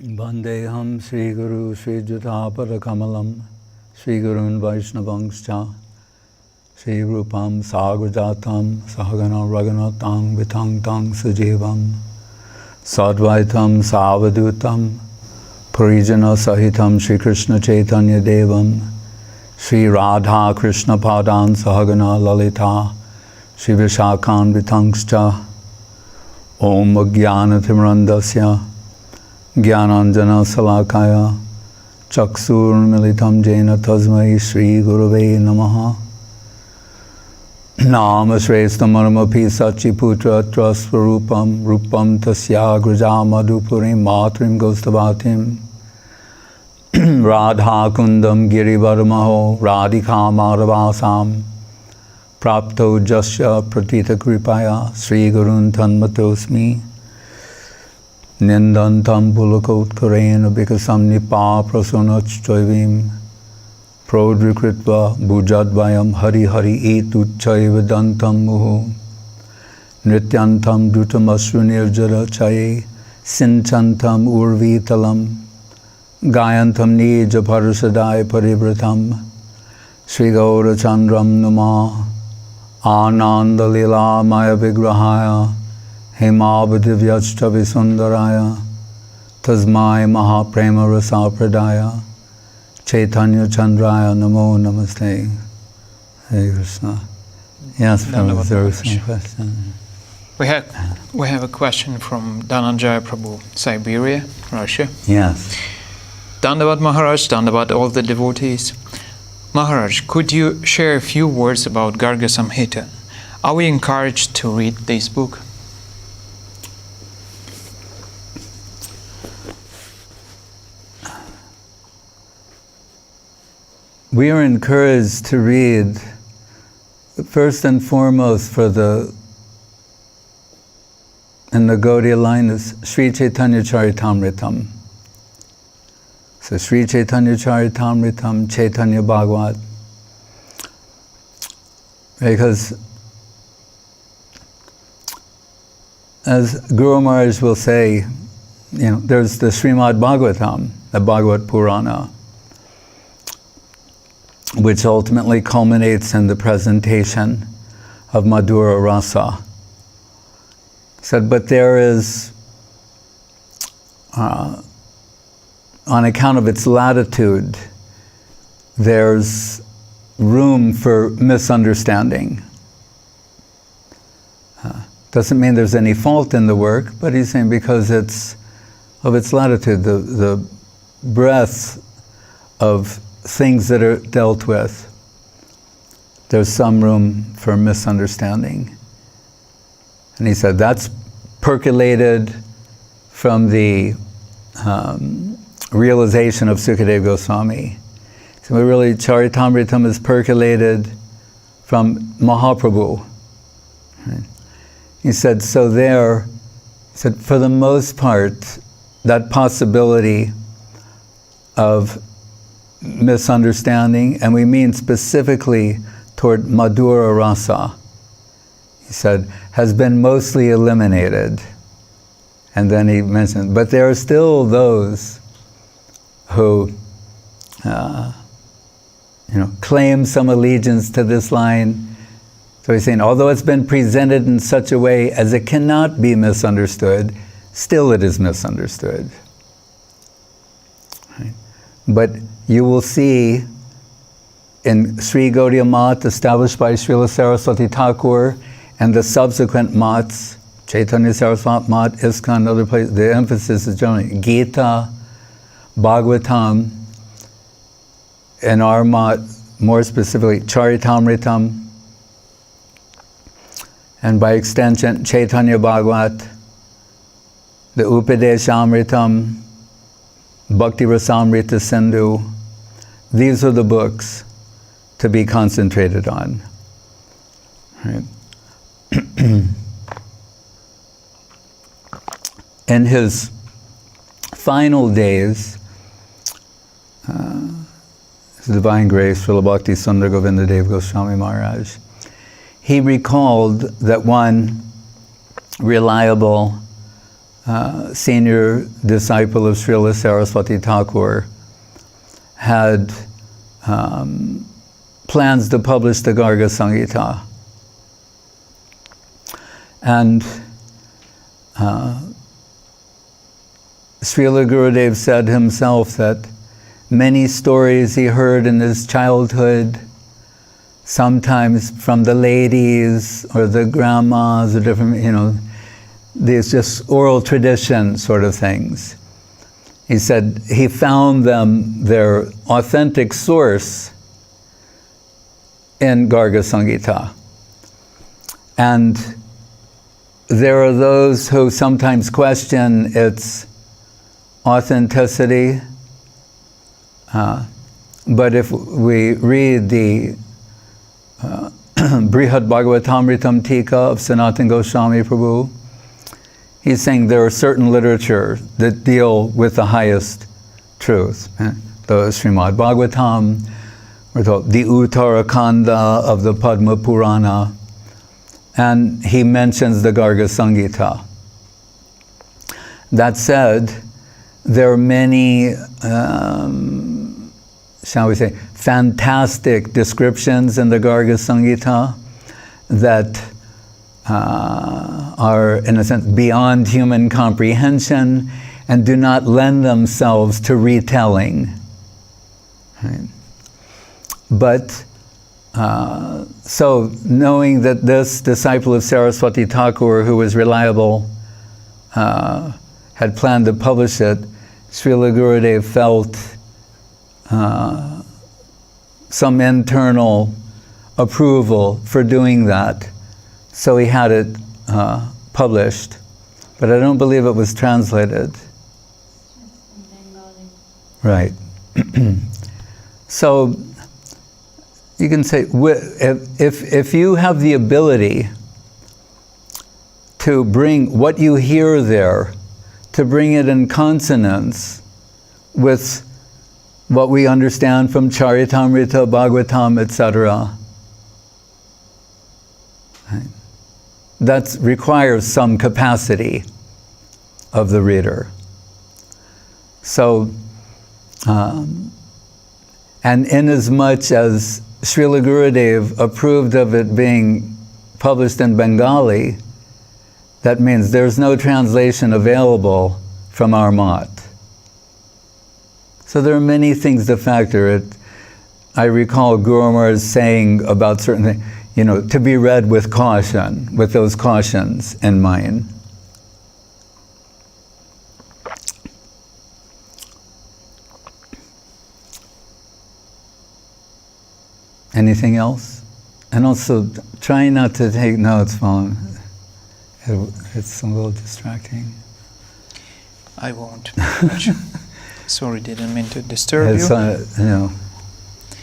Vandeham Sri Guru Sri Jutapada Kamalam Sri Gurun Vaishnavangscha Sri Rupam Sagrajatam Sahagana Raghunatang Vitang Tang Sujevam Sadvaitam Savadutam Parijana Sahitam Sri Krishna Chaitanya Devam Sri Radha Krishna Padan Sahagana Lalita Sri Vishakhan Vitangscha Om Jnana Timrandasya Jnananjana Salakaya Chaksur Militam Jena Tasmai Sri Gurave Namaha Nama Shrestha Maramapi Sachi Putra Trasvarupam Rupam Tasya Graja Madhupurim Matrim Gostavatim Radha Kundam Girivarmaho Radhika Madhavasam Prapto Jasya Pratita Kripaya Sri Gurun Tanmatosmi Nindantam Pulakot Karena Bikasam Nipa Prasunach Choivim Prodrikritva Bhujadvayam Hari Hari Etu Chaivadantam Muhu Nrityantam Drutam Asrunirjara Chaye Sinchantam Urvitalam Gayantam Nija Parasadai Paribratam Sri Gaura Chandram Nama Ananda Lila Maya Vigrahaya Hemabhadivyachtavi Sundaraya Tasmai Mahaprema Rasapradaya Chaitanya Chandraya Namo Namaste. Hare Krishna. Yes, Prabhu, there was some question. We have a question from Dhananjaya Prabhu, Siberia, Russia. Yes. Dandavat Maharaj, Dandavat all the devotees. Maharaj, could you share a few words about Garga Samhita? Are we encouraged to read this book? We are encouraged to read, first and foremost, in the Gaudiya line is Sri Chaitanya Charitamritam. So Sri Chaitanya Charitamritam, Chaitanya Bhagavat. Because as Guru Maharaj will say, there's the Srimad Bhagavatam, the Bhagavat Purana, which ultimately culminates in the presentation of Madhura Rasa. He said, but there is, on account of its latitude, there's room for misunderstanding. Doesn't mean there's any fault in the work, but he's saying because of its latitude, the breadth of things that are dealt with, there's some room for misunderstanding. And he said that's percolated from the realization of Sukadeva Goswami. So really, Charitamritam is percolated from Mahaprabhu. Right? He said, for the most part, that possibility of misunderstanding, and we mean specifically toward Madhura Rasa, he said, has been mostly eliminated. And then he mentioned, but there are still those who claim some allegiance to this line. So he's saying, although it's been presented in such a way as it cannot be misunderstood, still it is misunderstood. Right? But you will see in Sri Gaudiya Mat, established by Srila Saraswati Thakur, and the subsequent mats, Chaitanya Saraswati Mat, ISKCON, other places, the emphasis is generally Gita, Bhagavatam, and our mat, more specifically, Charitamritam, and by extension, Chaitanya Bhagavat, the Upadeshamritam, Bhakti Rasamrita Sindhu. These are the books to be concentrated on. Right? In his final days, His Divine Grace, Srila Bhakti Sudhir Goswami Maharaj, he recalled that one reliable senior disciple of Srila Saraswati Thakur, had plans to publish the Garga Samhita. And Srila Gurudev said himself that many stories he heard in his childhood, sometimes from the ladies or the grandmas or different, these just oral tradition sort of things. He said he found them, their authentic source, in Garga Samhita. And there are those who sometimes question its authenticity, but if we read the Brihad Bhagavatamritam Tika of Sanatana Goswami Prabhu, he's saying there are certain literature that deal with the highest truth. The Srimad Bhagavatam, or the Uttarakanda of the Padma Purana, and he mentions the Garga Samhita. That said, there are many, shall we say, fantastic descriptions in the Garga Samhita that are, in a sense, beyond human comprehension and do not lend themselves to retelling. Right? But, so knowing that this disciple of Saraswati Thakur, who was reliable, had planned to publish it, Srila Gurudev felt some internal approval for doing that. So he had it published, but I don't believe it was translated. Right. So you can say, if you have the ability to bring what you hear there, to bring it in consonance with what we understand from Charitamrita, Bhagavatam, etc., right? That requires some capacity of the reader. So, and inasmuch as Srila Gurudev approved of it being published in Bengali, that means there's no translation available from our mat. So there are many things to factor. I recall Guru Maharaj saying about certain things, to be read with caution, with those cautions in mind. Anything else? And also, try not to take notes while it's a little distracting. I won't. Sorry, didn't mean to disturb you.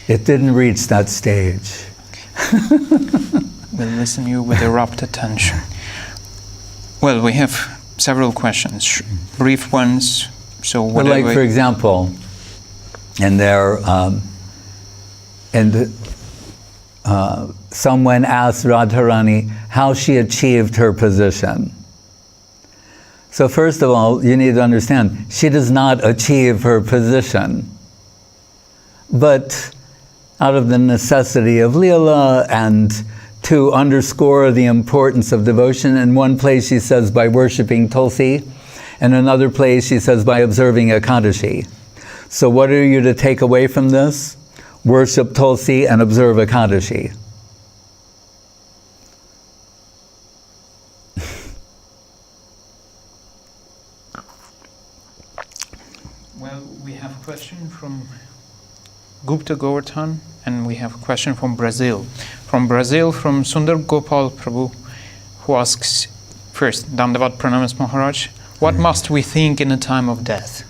It didn't reach that stage. We'll listen to you with rapt attention. Well, we have several questions, brief ones. So, whatever. For example, and there, someone asked Radharani how she achieved her position. So first of all, you need to understand, she does not achieve her position. But out of the necessity of Leela and to underscore the importance of devotion, in one place she says by worshipping Tulsi, and another place she says by observing Ekadashi. So what are you to take away from this? Worship Tulsi and observe Ekadashi. Well, we have a question from Gupta Govardhan, and we have a question from Brazil. From Brazil, from Sundar Gopal Prabhu, who asks, first, Dandavat Pranamas Maharaj, what must we think in a time of death?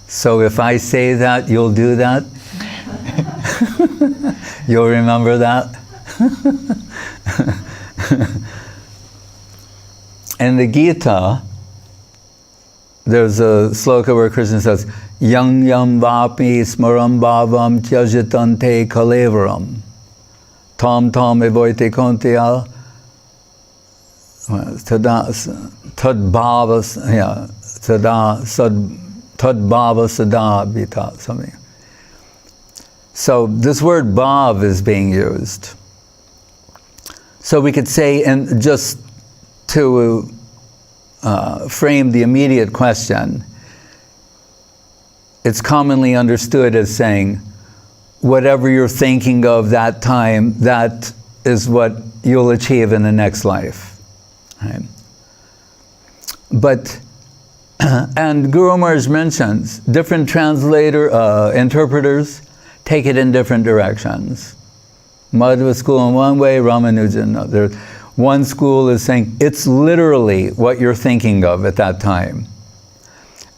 So if I say that, you'll do that? You'll remember that? In the Gita, there's a sloka where Krishna says, Yang yam vapi smaram bhavam tyajitante kalevaram. Tam tam evoite kontia. Tadbhava, yeah, tadbhava sada bita, something. So this word bhav is being used. So we could say, and just to frame the immediate question, it's commonly understood as saying, whatever you're thinking of that time, that is what you'll achieve in the next life. Right? But, and Guru Maharaj mentions, different interpreters take it in different directions. Madhva school in one way, Ramanujan another. One school is saying, it's literally what you're thinking of at that time.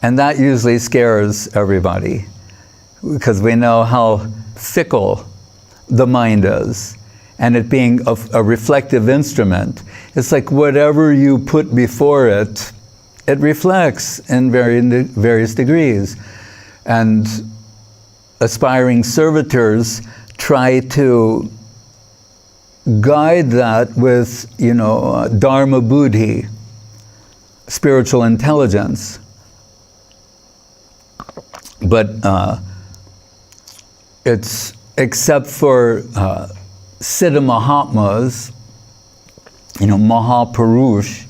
And that usually scares everybody, because we know how fickle the mind is. And it being a reflective instrument, it's like whatever you put before it, it reflects in various degrees. And aspiring servitors try to guide that with, dharma buddhi, spiritual intelligence. But it's, except for Siddha Mahatmas, Mahapurush,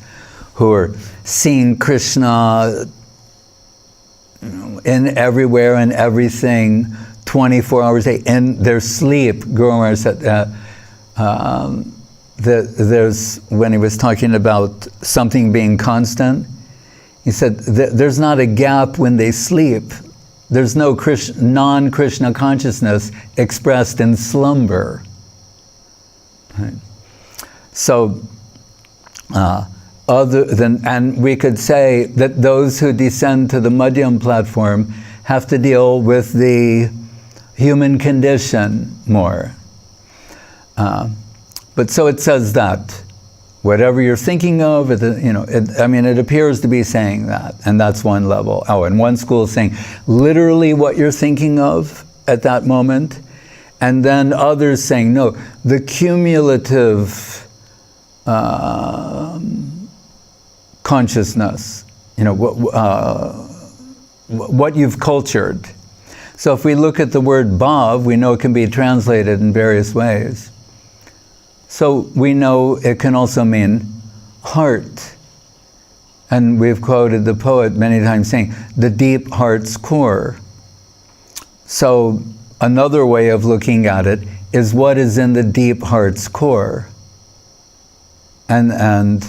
who are seeing Krishna in everywhere and everything, 24 hours a day, in their sleep. Guru Maharaj said there's, when he was talking about something being constant, he said there's not a gap when they sleep. There's no non-Krishna consciousness expressed in slumber. Right. So, other than, and we could say that those who descend to the Madhyam platform have to deal with the human condition more. But so it says that whatever you're thinking of, it appears to be saying that, and that's one level. Oh, and one school is saying literally what you're thinking of at that moment. And then others saying, no, the cumulative consciousness, what you've cultured. So if we look at the word bhav, we know it can be translated in various ways. So we know it can also mean heart. And we've quoted the poet many times saying, the deep heart's core. So another way of looking at it is what is in the deep heart's core. And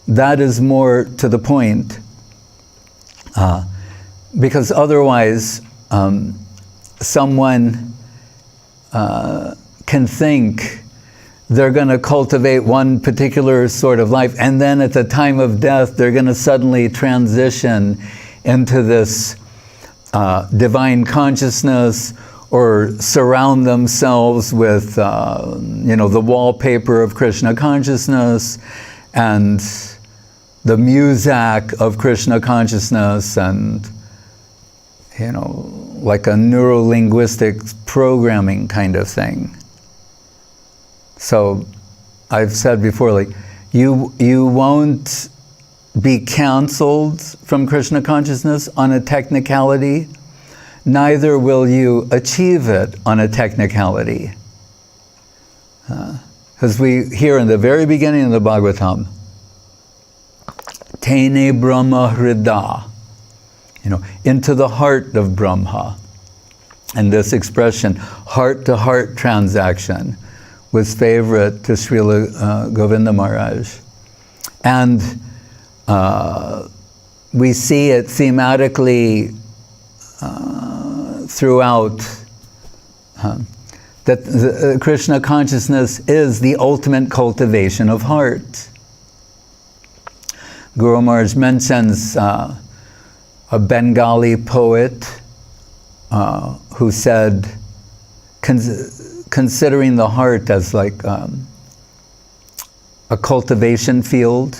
that is more to the point, because otherwise someone can think they're going to cultivate one particular sort of life, and then at the time of death they're going to suddenly transition into this divine consciousness, or surround themselves with, the wallpaper of Krishna consciousness and the muzak of Krishna consciousness, and, like a neuro-linguistic programming kind of thing. So I've said before, like, you won't be canceled from Krishna consciousness on a technicality, neither will you achieve it on a technicality. Because we hear in the very beginning of the Bhagavatam, Tene Brahma Hrida, into the heart of Brahma. And this expression, heart-to-heart transaction, was favorite to Srila Govinda Maharaj. And we see it thematically throughout, that the Krishna consciousness is the ultimate cultivation of heart. Guru Maharaj mentions a Bengali poet who said, considering the heart as like a cultivation field,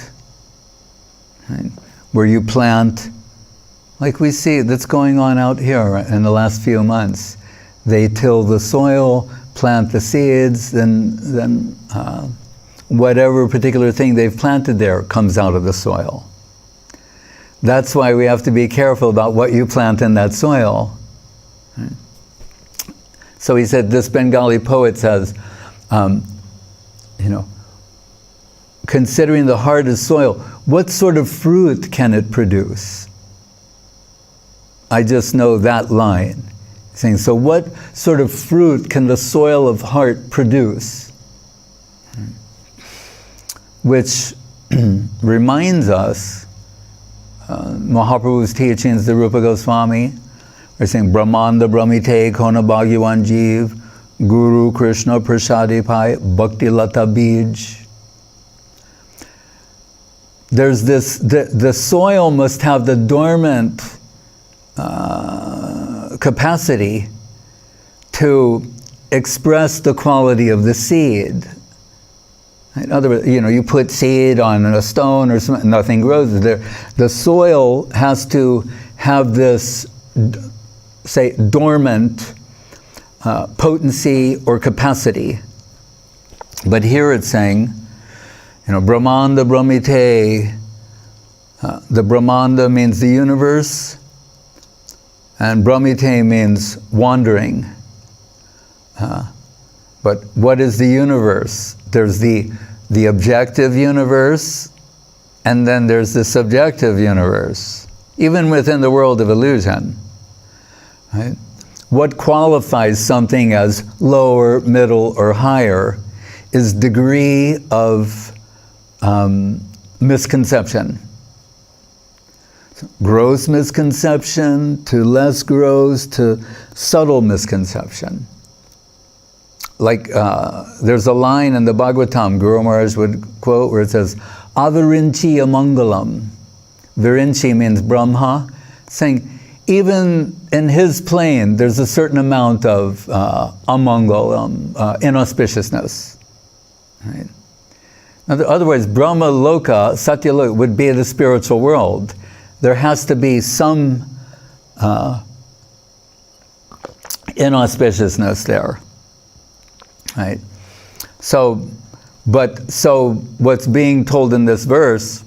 right, where you plant, like we see that's going on out here in the last few months. They till the soil, plant the seeds, then whatever particular thing they've planted there comes out of the soil. That's why we have to be careful about what you plant in that soil. So he said, this Bengali poet says, considering the heart as soil, what sort of fruit can it produce? I just know that line. Saying, so what sort of fruit can the soil of heart produce? Which reminds us, Mahaprabhu's teachings, the Rupa Goswami, we're saying, Brahmanda Brahmite Kona Bhagyavan Jeev, Guru Krishna Prasadi Pai, Bhakti Lata Bij. There's this, the soil must have the dormant capacity to express the quality of the seed. In other words, you put seed on a stone or something, nothing grows there. The soil has to have this, say, dormant potency or capacity. But here it's saying, Brahmanda Brahmite, the Brahmanda means the universe, and Brahmite means wandering. But what is the universe? There's the objective universe, and then there's the subjective universe, even within the world of illusion. Right? What qualifies something as lower, middle, or higher is degree of misconception. Gross misconception to less gross to subtle misconception. Like there's a line in the Bhagavatam Guru Maharaj would quote where it says, Avarinchi amangalam. Virinchi means Brahma, saying even in his plane there's a certain amount of amangalam, inauspiciousness. Right? In other words, Brahma Loka, Satya Loka would be the spiritual world. There has to be some inauspiciousness there. Right? So what's being told in this verse,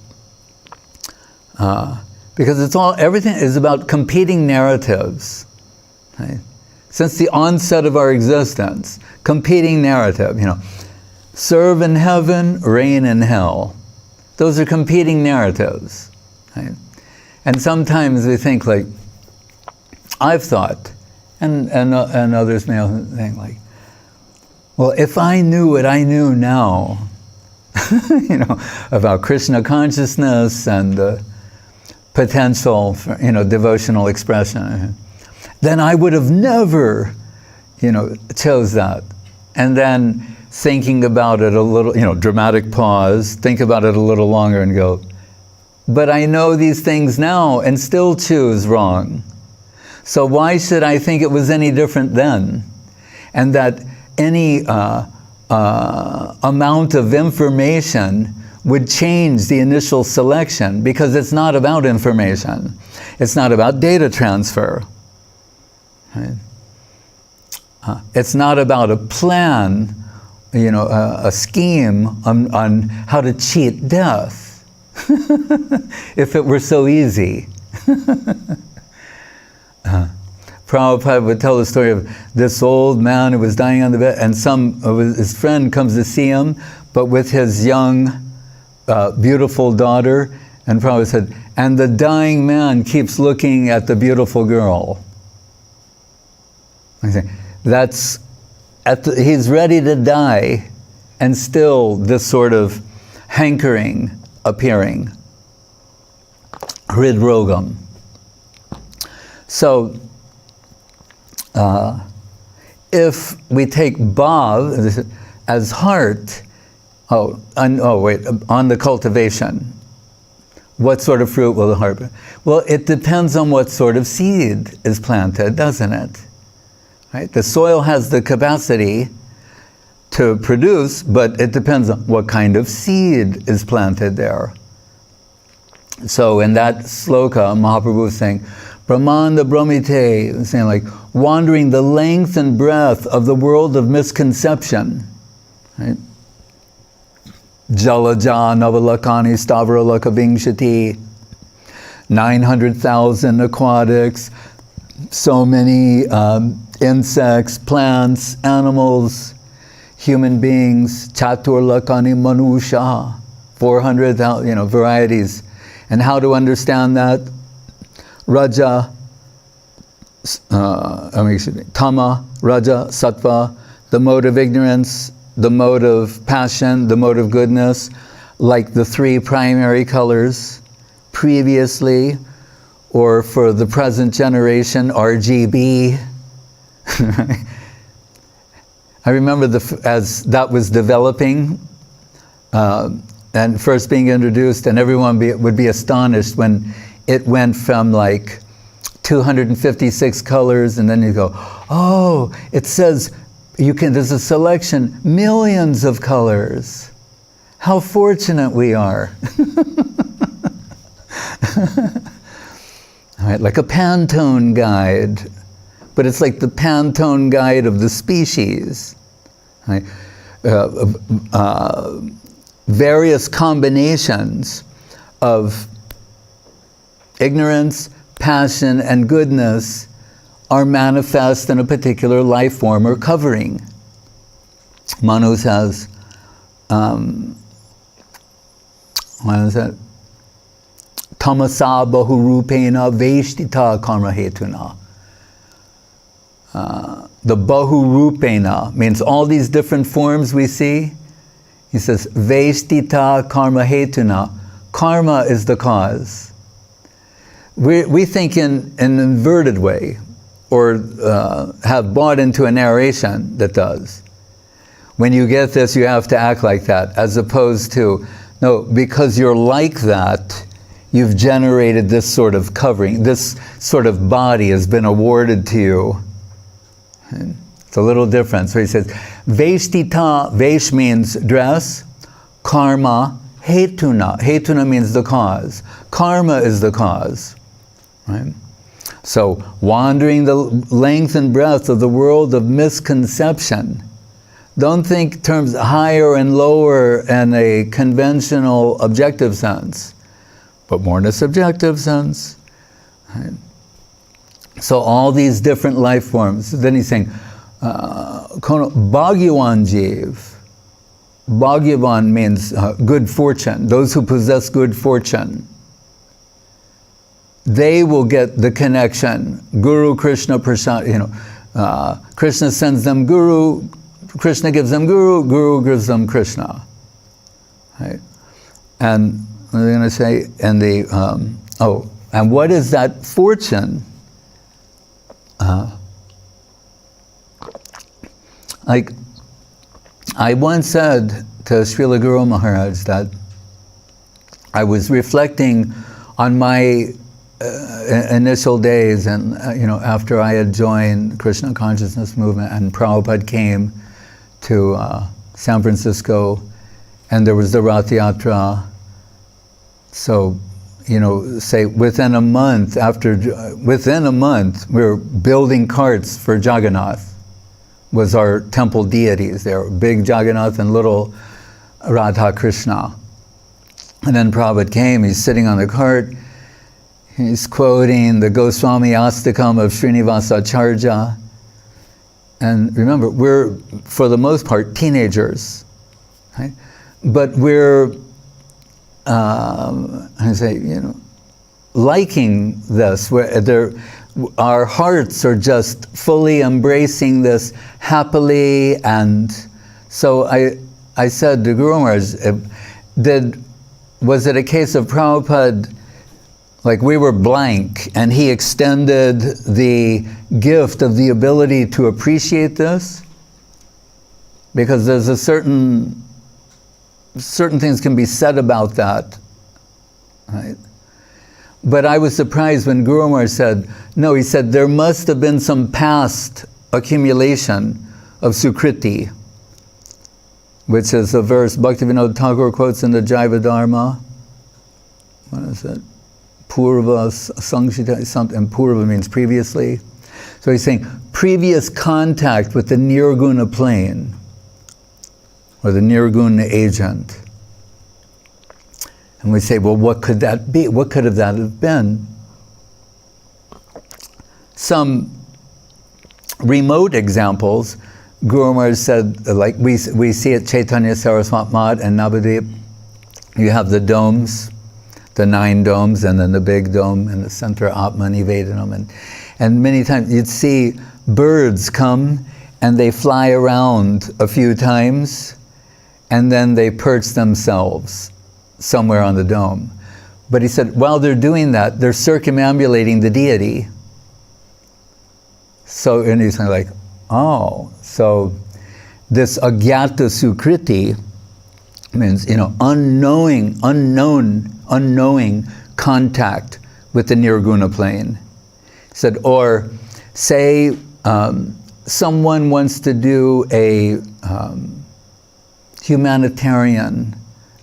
because everything is about competing narratives. Right? Since the onset of our existence, competing narrative, serve in heaven, reign in hell. Those are competing narratives. Right? And sometimes we think like, I've thought, and others may think like, well, if I knew what I knew now, about Krishna consciousness and the potential for, devotional expression, then I would have never, chose that. And then thinking about it a little, dramatic pause, think about it a little longer and go, but I know these things now and still choose wrong. So why should I think it was any different then? And that any amount of information would change the initial selection, because it's not about information. It's not about data transfer. Right? It's not about a plan, a scheme on how to cheat death. If it were so easy. Prabhupada would tell the story of this old man who was dying on the bed, and his friend comes to see him, but with his young, beautiful daughter, and Prabhupada said, and the dying man keeps looking at the beautiful girl. I say, he's ready to die, and still this sort of hankering appearing. Hridrogam. So, if we take bhav as heart, on the cultivation, what sort of fruit will the heart be? Well, it depends on what sort of seed is planted, doesn't it? Right? The soil has the capacity to produce, but it depends on what kind of seed is planted there. So in that sloka, Mahaprabhu is saying, Brahmanda Brahmite, saying like wandering the length and breadth of the world of misconception. Right? Jalaja Navalakani Stavralaka Vingshati, 900,000 aquatics, so many insects, plants, animals, human beings, Chaturlakani Manusha, 400,000 varieties. And how to understand that? Raja, Tama, Raja, Sattva, the mode of ignorance, the mode of passion, the mode of goodness, like the three primary colors previously, or for the present generation, RGB. I remember as that was developing and first being introduced, and everyone would be astonished when it went from like 256 colors, and then you go, oh, it says there's a selection, millions of colors. How fortunate we are. All right, like a Pantone guide, but it's like the Pantone guide of the species. Right? Various combinations of ignorance, passion, and goodness are manifest in a particular life form or covering. Manu says, what is that? Tamasa bahurupena veshtita karma hetuna. The bahurupena means all these different forms we see. He says, veshtita karma hetuna. Karma is the cause. We think in an inverted way, or have bought into a narration that does. When you get this, you have to act like that, as opposed to, no, because you're like that, you've generated this sort of covering, this sort of body has been awarded to you. It's a little different. So he says, Veshtita, Vesh means dress, karma, hetuna. Hetuna means the cause. Karma is the cause. Right? So, wandering the length and breadth of the world of misconception. Don't think terms higher and lower in a conventional objective sense, but more in a subjective sense. Right? So all these different life forms. Then he's saying, Bhagyavan Jeev. Bhagyavan means good fortune, those who possess good fortune. They will get the connection. Guru, Krishna, Prasad, Krishna sends them Guru, Krishna gives them Guru, Guru gives them Krishna. Right? And what was I going to say? And and what is that fortune? Like, I once said to Srila Guru Maharaj that I was reflecting on my initial days, and after I had joined Krishna Consciousness Movement, and Prabhupada came to San Francisco, and there was the Rath Yatra. So, say within a month, we were building carts for Jagannath. Was our temple deities. They were big Jagannath and little Radha Krishna. And then Prabhupada came, he's sitting on the cart, he's quoting the Goswami Astakam of Srinivasacharya. And remember, we're, for the most part, teenagers. Right? But we're, liking this. Our hearts are just fully embracing this happily. And so I said to Guru Maharaj, was it a case of Prabhupada, like we were blank, and he extended the gift of the ability to appreciate this? Because there's certain things can be said about that, right? But I was surprised when Guru Maharaj said, no, he said, there must have been some past accumulation of Sukriti, which is a verse Bhaktivinoda Thakur quotes in the Jaiva Dharma. What is it? purva sangshita, something, purva means previously. So he's saying previous contact with the nirguna plane, or the nirguna agent. And we say, well, what could that be? What could that have been? Some remote examples, Guru Maharaj said, like we see at Chaitanya Saraswat Math and Navadip, you have the domes, the 9 domes, and then the big dome in the center, Atma Nivedanam. And many times you'd see birds come and they fly around a few times and then they perch themselves somewhere on the dome. But he said, while they're doing that, they're circumambulating the deity. So, and he's like, oh, so this agyata sukriti means, unknowing contact with the nirguna plane. He said, or say someone wants to do a humanitarian,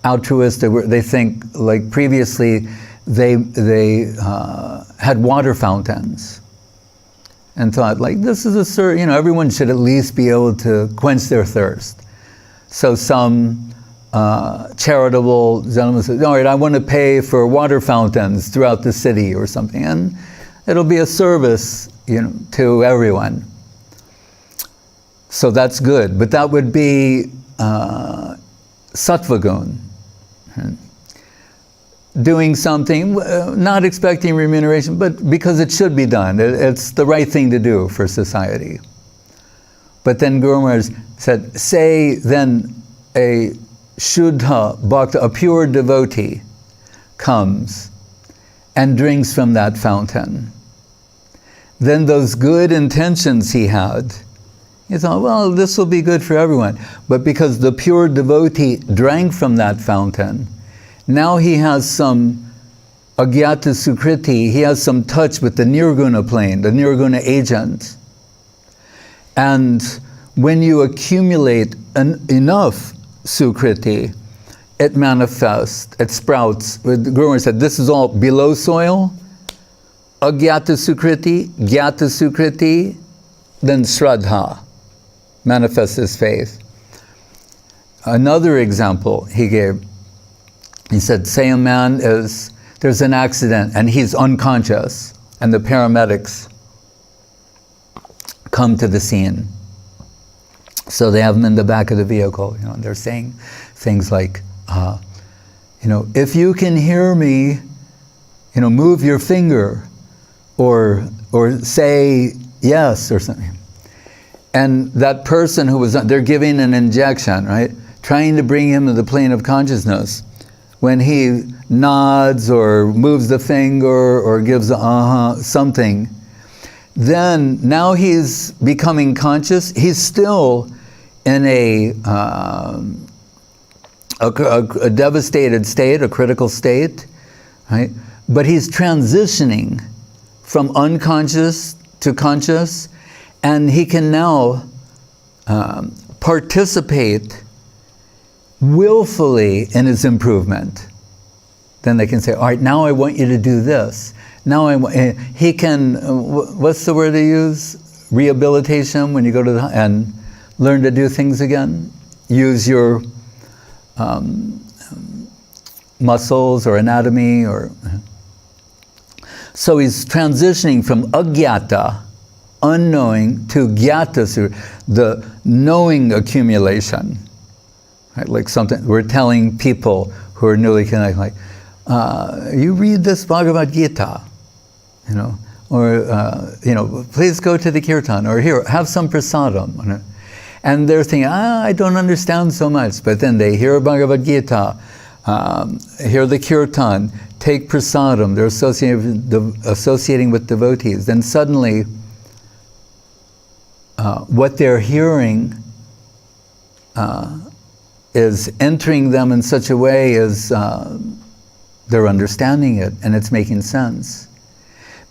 altruistic, they think, like previously they had water fountains and thought, like, this is everyone should at least be able to quench their thirst. So some charitable gentleman says, all right, I want to pay for water fountains throughout the city or something, and it'll be a service, to everyone. So that's good, but that would be sattvagun. Doing something, not expecting remuneration, but because it should be done. It's the right thing to do for society. But then Guru Maharaj said, say then a Shuddha Bhakta, a pure devotee, comes and drinks from that fountain. Then those good intentions he had, he thought, well, this will be good for everyone. But because the pure devotee drank from that fountain, now he has some agyata sukriti, he has some touch with the nirguna plane, the nirguna agent. And when you accumulate enough sukriti, it manifests, it sprouts. The Guru Maharaj said, this is all below soil, agyata sukriti, gyata sukriti, then shraddha, manifests his faith. Another example he gave, he said, say a man there's an accident and he's unconscious and the paramedics come to the scene. So they have him in the back of the vehicle, and they're saying things like, if you can hear me, move your finger or say yes or something. And that person they're giving an injection, right? Trying to bring him to the plane of consciousness. When he nods or moves the finger or gives something, then now he's becoming conscious. He's still in a devastated state, a critical state, right? But he's transitioning from unconscious to conscious, and he can now participate willfully in his improvement. Then they can say, all right, now I want you to do this. Now he can, what's the word they use? Rehabilitation, when you go to and learn to do things again. Use your muscles or anatomy So he's transitioning from agyata, unknowing, to gyata, the knowing accumulation. Right? Like something we're telling people who are newly connected, like, you read this Bhagavad Gita, or please go to the kirtan, or here, have some prasadam. And they're thinking, I don't understand so much. But then they hear Bhagavad Gita, hear the kirtan, take prasadam, they're associating with devotees. Then suddenly, what they're hearing is entering them in such a way as they're understanding it, and it's making sense.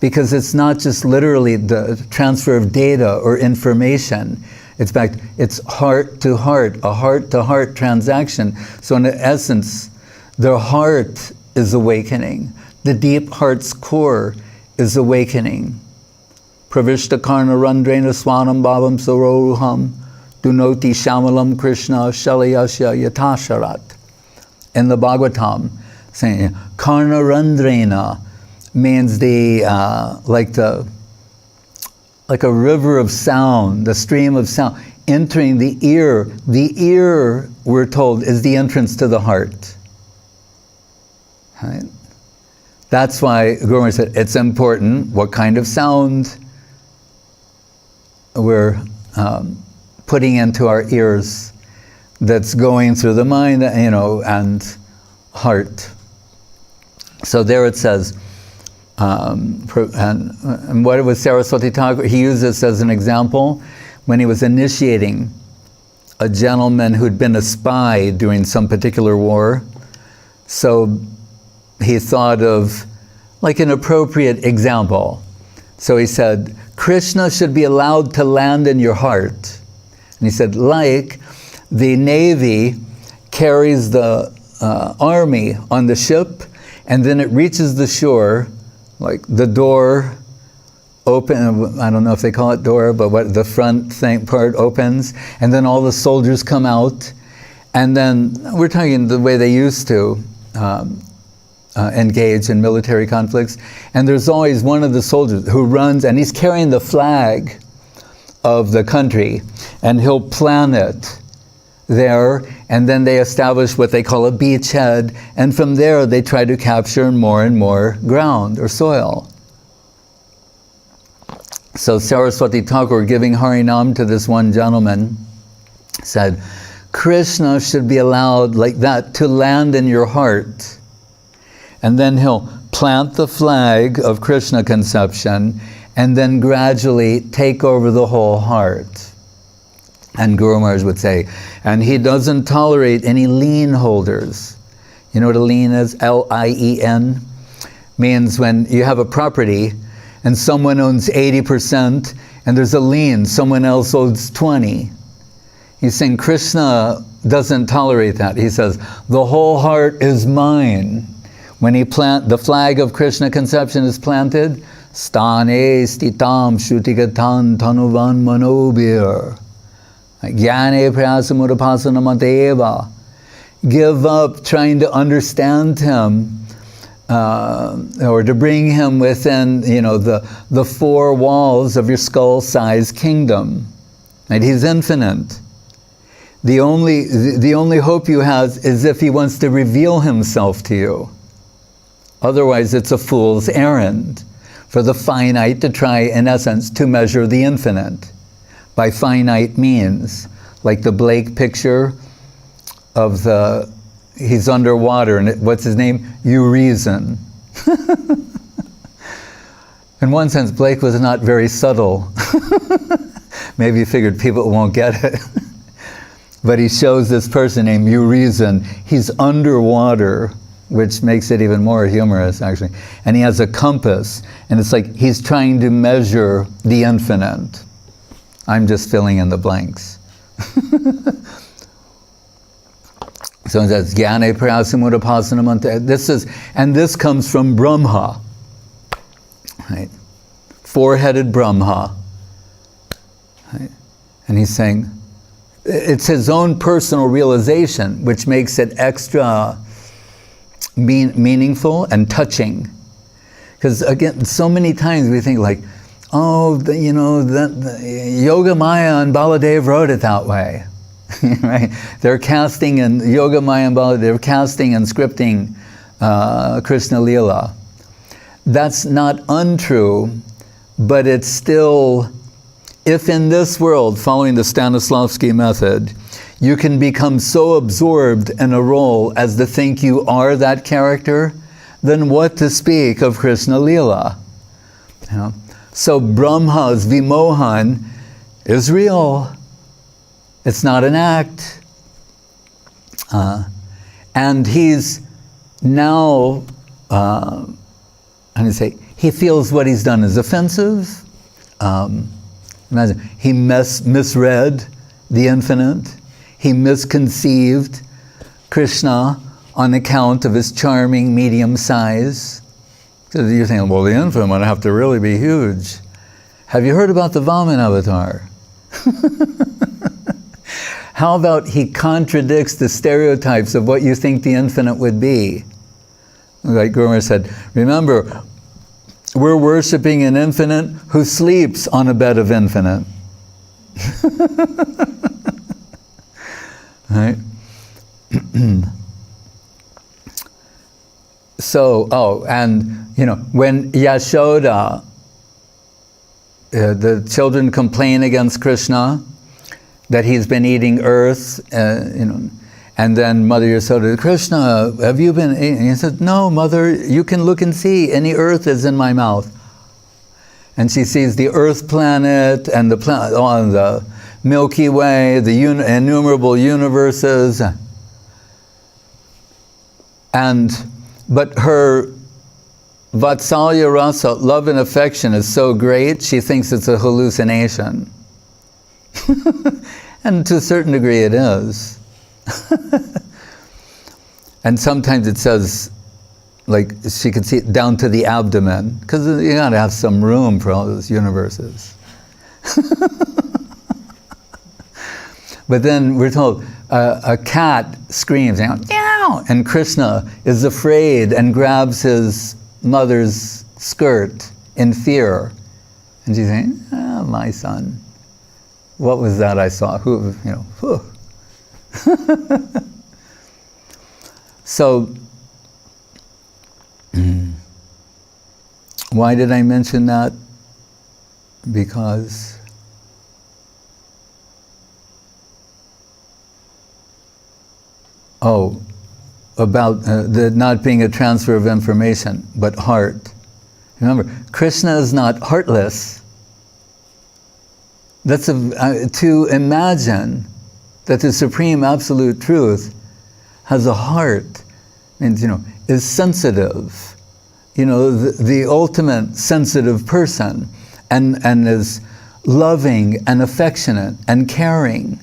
Because it's not just literally the transfer of data or information. It's heart to heart, a heart-to-heart transaction. So in essence, their heart is awakening. The deep heart's core is awakening. Pravishta karna randrena swanam bhavam saroruham dunoti shamalam Krishna shalayasya yatasharat. In the Bhagavatam, saying karna randrena means like a river of sound, the stream of sound, entering the ear. The ear, we're told, is the entrance to the heart. Right? That's why Guru Maharaj said it's important what kind of sound we're putting into our ears that's going through the mind, and heart. So there it says, and what it was Saraswati Thakur, he used this as an example when he was initiating a gentleman who'd been a spy during some particular war. So he thought of like an appropriate example. So he said, Krishna should be allowed to land in your heart. And he said, like the Navy carries the army on the ship, and then it reaches the shore, like the door open, I don't know if they call it door, but what the front part opens, and then all the soldiers come out, and then we're talking the way they used to engage in military conflicts, and there's always one of the soldiers who runs, and he's carrying the flag of the country, and he'll plant it there, and then they establish what they call a beachhead, and from there they try to capture more and more ground or soil. So Saraswati Thakur, giving Harinam to this one gentleman, said, Krishna should be allowed like that to land in your heart. And then he'll plant the flag of Krishna conception and then gradually take over the whole heart. And Guru Maharaj would say, and he doesn't tolerate any lien holders. You know what a lien is? L-I-E-N. Means when you have a property and someone owns 80% and there's a lien, someone else owns 20. He's saying Krishna doesn't tolerate that. He says, the whole heart is mine. When the flag of Krishna conception is planted, stane stitam shutigatan tanuvan manobir. Jnane prasamudapasanamateva. Give up trying to understand him, or to bring him within, the four walls of your skull-sized kingdom. And he's infinite. The only hope you have is if he wants to reveal himself to you. Otherwise, it's a fool's errand for the finite to try, in essence, to measure the infinite by finite means, like the Blake picture of he's underwater, and what's his name? Urizen. In one sense, Blake was not very subtle. Maybe he figured people won't get it. But he shows this person named Urizen. He's underwater, which makes it even more humorous, actually. And he has a compass, and it's like he's trying to measure the infinite. I'm just filling in the blanks. So it says, Jnane prasamudapasanamantra. This comes from Brahma, right? Four-headed Brahma. Right? And he's saying, it's his own personal realization, which makes it extra meaningful and touching. Because again, so many times we think like, Yoga Maya and Baladev wrote it that way. Right? They're casting in Yoga Maya and Baladev, they're casting and scripting Krishna Leela. That's not untrue, but it's still, if in this world, following the Stanislavski method, you can become so absorbed in a role as to think you are that character, then what to speak of Krishna Leela? So Brahma's Vimohan is real. It's not an act. And he's now, he feels what he's done is offensive. Imagine, he misread the infinite. He misconceived Krishna on account of his charming medium size. So you're thinking, well, the infinite would have to really be huge. Have you heard about the Vaman avatar? How about he contradicts the stereotypes of what you think the infinite would be? Like Guru said, remember, we're worshiping an infinite who sleeps on a bed of infinite. Right? So, and, you know, when Yashoda, the children complain against Krishna, that he's been eating earth, you know, and then Mother Yashoda, Krishna, have you been eating? And he said, no, Mother, you can look and see, any earth is in my mouth. And she sees the earth planet and the planet on the Milky Way, the innumerable universes. But her Vatsalya Rasa, love and affection, is so great, she thinks it's a hallucination. And to a certain degree it is. And sometimes it says, like, she could see it down to the abdomen, because you gotta have some room for all those universes. But then we're told a cat screams, meow, and Krishna is afraid and grabs his mother's skirt in fear. And she's saying, oh, my son, what was that I saw? Who, you know, whew. So, why did I mention that? Because about the not being a transfer of information, but heart. Remember, Krishna is not heartless. That's to imagine that the Supreme Absolute Truth has a heart, means, you know, is sensitive, you know, the ultimate sensitive person, and is loving and affectionate and caring.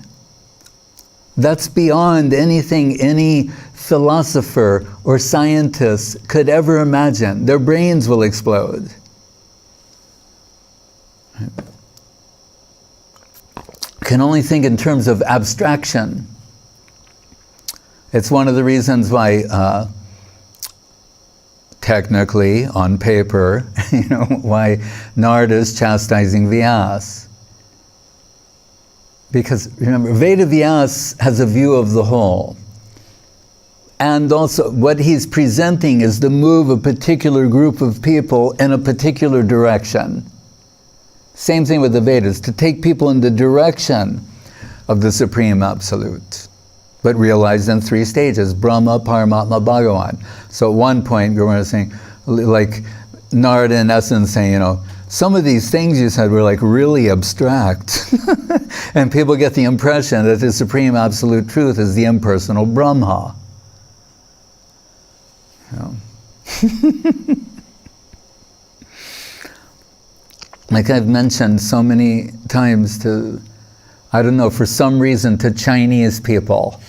That's beyond anything any philosopher or scientist could ever imagine. Their brains will explode. Can only think in terms of abstraction. It's one of the reasons why, technically, on paper, you know, why Narada is chastising Vyas. Because remember, Veda Vyas has a view of the whole. And also, what he's presenting is the move of a particular group of people in a particular direction. Same thing with the Vedas, to take people in the direction of the Supreme Absolute, but realized in 3 stages: Brahma, Paramatma, Bhagavan. So at one point, Guru was saying, like Narada in essence saying, you know, some of these things you said were like really abstract. And people get the impression that the Supreme Absolute Truth is the impersonal Brahma. You know? Like I've mentioned so many times to, I don't know, for some reason to Chinese people,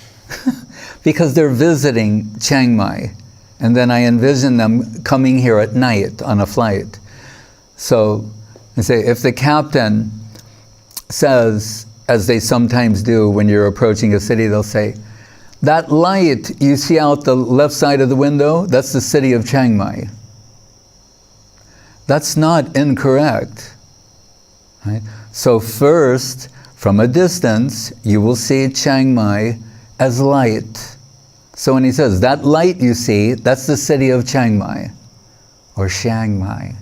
because they're visiting Chiang Mai, and then I envision them coming here at night on a flight. So I say, if the captain says, as they sometimes do when you're approaching a city, they'll say, that light you see out the left side of the window, that's the city of Chiang Mai. That's not incorrect. Right? So first, from a distance, you will see Chiang Mai as light. So when he says, that light you see, that's the city of Chiang Mai, or Chiang Mai.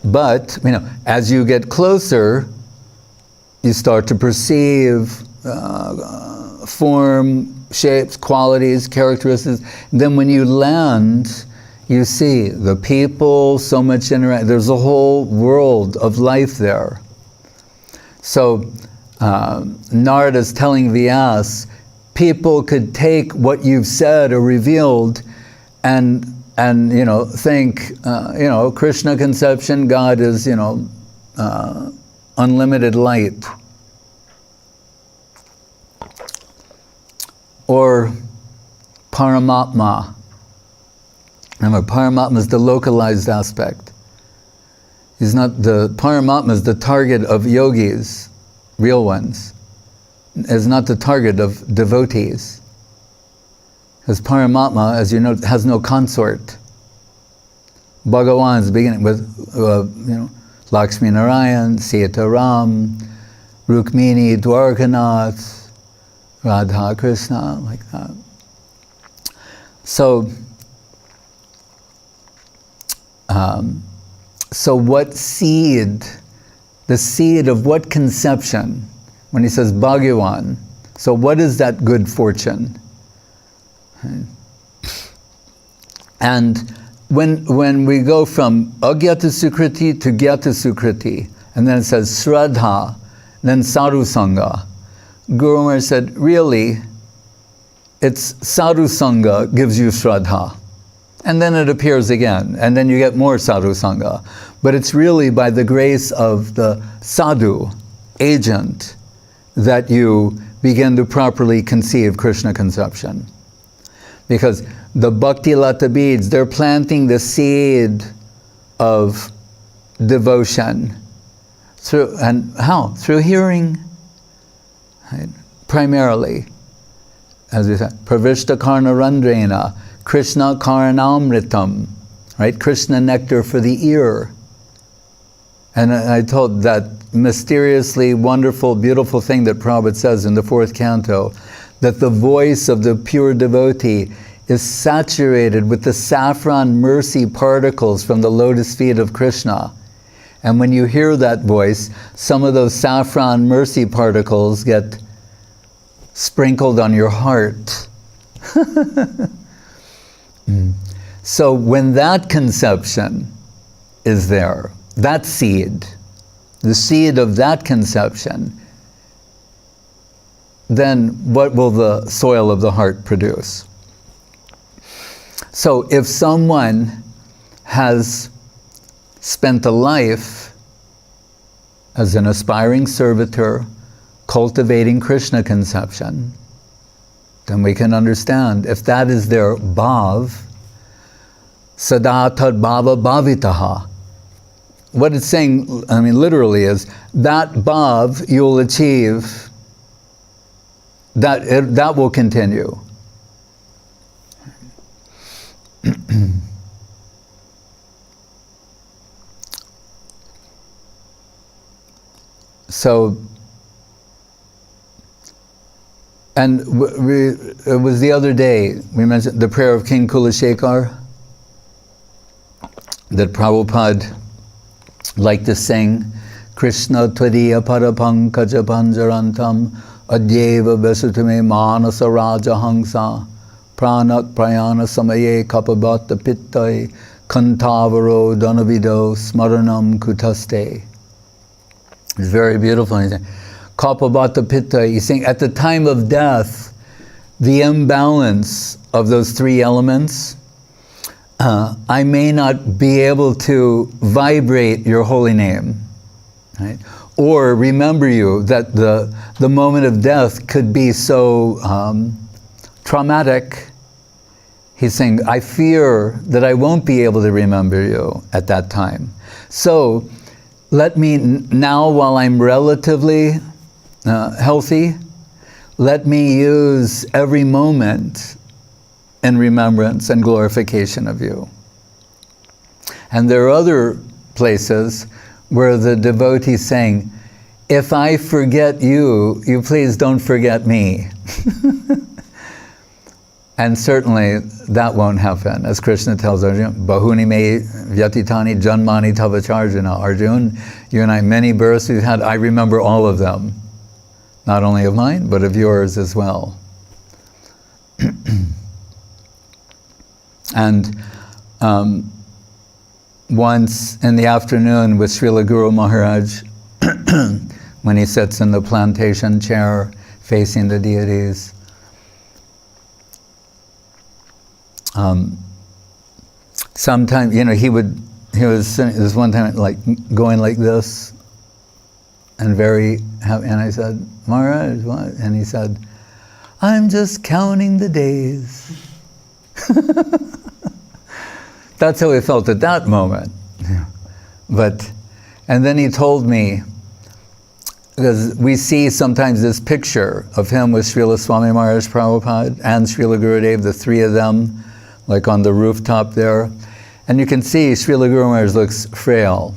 But, you know, as you get closer, you start to perceive form, shapes, qualities, characteristics. Then when you land, you see the people, so much interaction. There's a whole world of life there. So Narada is telling Vyas, people could take what you've said or revealed and you know, think, you know, Krishna conception, God is, you know, unlimited light. Or Paramatma, Remember, Paramatma is the localized aspect. He's not the Paramatma is the target of yogis, real ones. Is not the target of devotees. Because Paramatma, as you know, has no consort. Bhagavan is beginning with, Lakshmi Narayan, Sita Ram, Rukmini, Dwarkanath, Radha Krishna, like that. So what seed, the seed of what conception, when he says Bhagavan, so what is that good fortune? And when we go from Agyata Sukriti to Gyata Sukriti, and then it says Shraddha, then Sadhu Sangha, Guru Maharaj said, really, it's Sadhu Sangha gives you Shraddha. And then it appears again, and then you get more Sadhu Sangha. But it's really by the grace of the Sadhu, agent, that you begin to properly conceive Krishna conception. Because the Bhakti Lata beads, they're planting the seed of devotion. And how? Through hearing, right? Primarily. As we said, Pravishta Karna Randrena, Krishna Karanamritam, right? Krishna nectar for the ear. And I told that mysteriously wonderful, beautiful thing that Prabhupada says in the 4th canto, that the voice of the pure devotee is saturated with the saffron mercy particles from the lotus feet of Krishna. And when you hear that voice, some of those saffron mercy particles get sprinkled on your heart. So when that conception is there, that seed, the seed of that conception, then what will the soil of the heart produce? So if someone has spent a life as an aspiring servitor, cultivating Krishna conception, then we can understand if that is their bhav, sada tad bhava bhavitaha. What it's saying, literally is, that bhav you'll achieve, that will continue. So, and it was the other day, we mentioned the prayer of King Kulashekar, that Prabhupada liked to sing, Krishna Tvadiya Parapankaja Panjarantam Adyeva Vesutame Manasa Raja Hangsa Pranat Prayana Samaye Kapabata Pittai Kantavaro Danavido Smaranam Kutaste. It's very beautiful. Kapabata Pitta, he's saying at the time of death, the imbalance of those 3 elements, I may not be able to vibrate your holy name, right? Or remember you, that the moment of death could be so traumatic. He's saying, I fear that I won't be able to remember you at that time. So let me now, while I'm relatively healthy, let me use every moment in remembrance and glorification of you. And there are other places where the devotee is saying, if I forget you, you please don't forget me. And certainly that won't happen. As Krishna tells Arjuna, Bahuni me vyatitani janmani tavacharjana. Arjuna, you and I, many births we've had, I remember all of them. Not only of mine, but of yours as well. And once in the afternoon with Srila Guru Maharaj, when he sits in the plantation chair facing the deities, sometimes, he was sitting, there was one time like going like this, and very happy, and I said, Maharaj, what? And he said, I'm just counting the days. That's how he felt at that moment. But, and then he told me, because we see sometimes this picture of him with Srila Swami Maharaj Prabhupada and Srila Gurudev, the three of them, like on the rooftop there. And you can see Srila Guru Maharaj looks frail.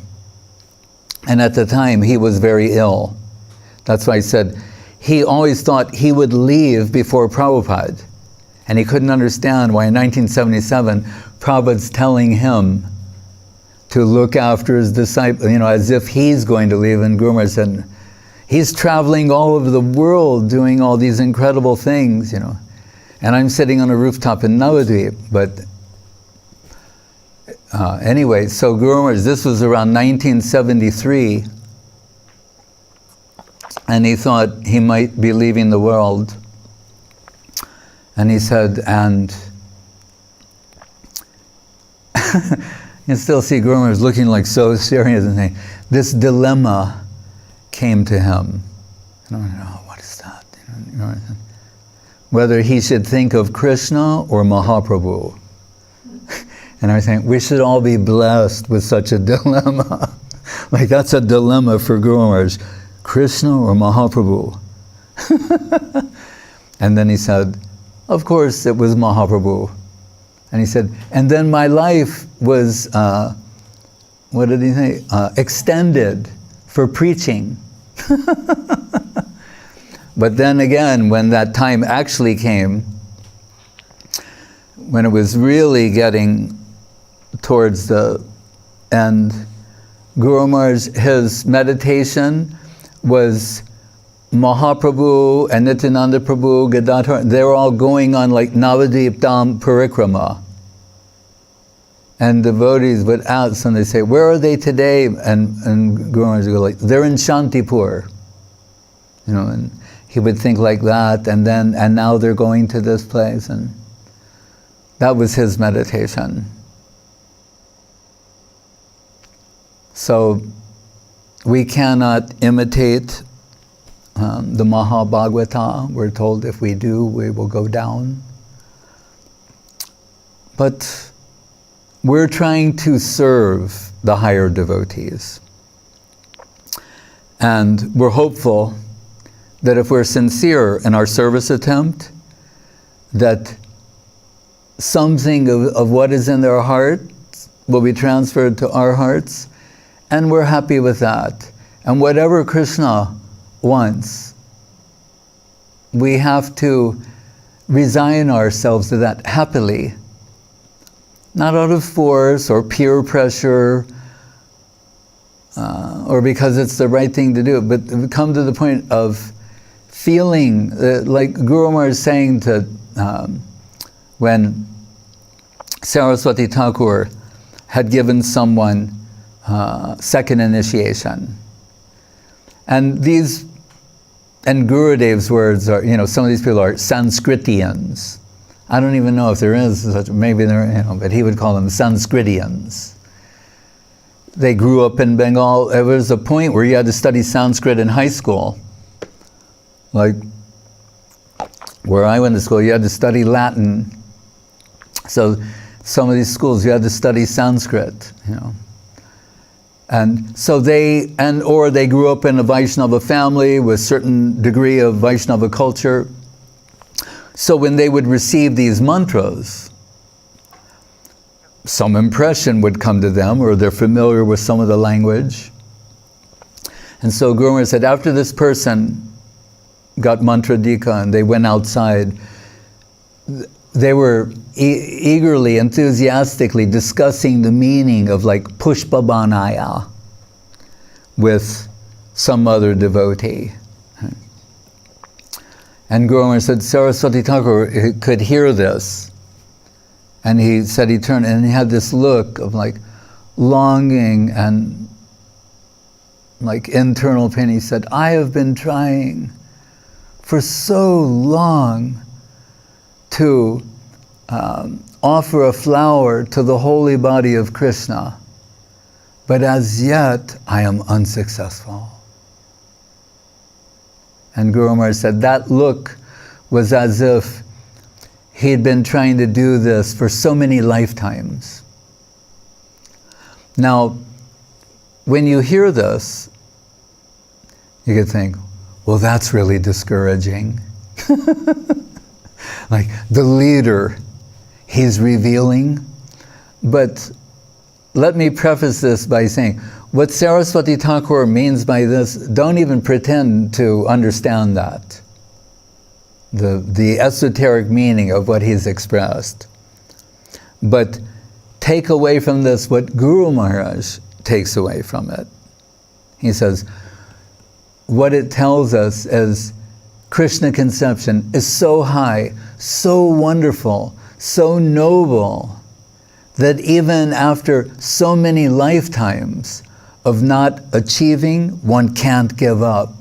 And at the time, he was very ill. That's why he said, he always thought he would leave before Prabhupada. And he couldn't understand why in 1977, Prabhupada's telling him to look after his disciple, as if he's going to leave. And Guru Maharaj said, he's traveling all over the world doing all these incredible things, And I'm sitting on a rooftop in Navadvip. But anyway, so Guru Maharaj, this was around 1973. And he thought he might be leaving the world. And he said, and you still see Guru Maharaj looking like so serious and saying, this dilemma came to him. What is that? Whether he should think of Krishna or Mahaprabhu. And I think we should all be blessed with such a dilemma. Like that's a dilemma for Guru Maharaj. Krishna or Mahaprabhu? And then he said, of course it was Mahaprabhu. And he said, and then my life was, what did he say? Extended for preaching. But then again, when that time actually came, when it was really getting towards the end, Guru Maharaj, his meditation was Mahaprabhu and Nityananda Prabhu, Gadadhar, they were all going on like Navadvip Dham Parikrama. And devotees would ask and they say, where are they today? And Guru Maharaj would go like, they're in Shantipur. And he would think like that, and now they're going to this place. And that was his meditation. So we cannot imitate the Mahabhagavata. We're told if we do, we will go down. But we're trying to serve the higher devotees. And we're hopeful that if we're sincere in our service attempt, that something of what is in their heart will be transferred to our hearts, and we're happy with that. And whatever Krishna wants, we have to resign ourselves to that happily, not out of force or peer pressure, or because it's the right thing to do, but come to the point of feeling, like Guru Maharaj is saying to, when Saraswati Thakur had given someone second initiation. And Gurudev's words are, some of these people are Sanskritians. I don't even know if there is such, maybe there, but he would call them Sanskritians. They grew up in Bengal. There was a point where you had to study Sanskrit in high school. Like, where I went to school, you had to study Latin. So, some of these schools, you had to study Sanskrit, And so or they grew up in a Vaishnava family with certain degree of Vaishnava culture. So when they would receive these mantras, some impression would come to them, or they're familiar with some of the language. And so Guru Maharaj said, after this person got mantra dika and they went outside, they were eagerly, enthusiastically discussing the meaning of like Pushpa Banaya with some other devotee. And Guru Maharaj said Saraswati Thakur could hear this. And he said he turned and he had this look of like longing and like internal pain. He said, I have been trying for so long to offer a flower to the holy body of Krishna, but as yet I am unsuccessful. And Guru Maharaj said that look was as if he'd been trying to do this for so many lifetimes. Now, when you hear this, you could think, well, that's really discouraging. Like the leader, he's revealing. But let me preface this by saying, what Saraswati Thakur means by this, don't even pretend to understand that. The esoteric meaning of what he's expressed. But take away from this what Guru Maharaj takes away from it. He says, what it tells us is Krishna conception is so high, so wonderful, so noble, that even after so many lifetimes of not achieving, one can't give up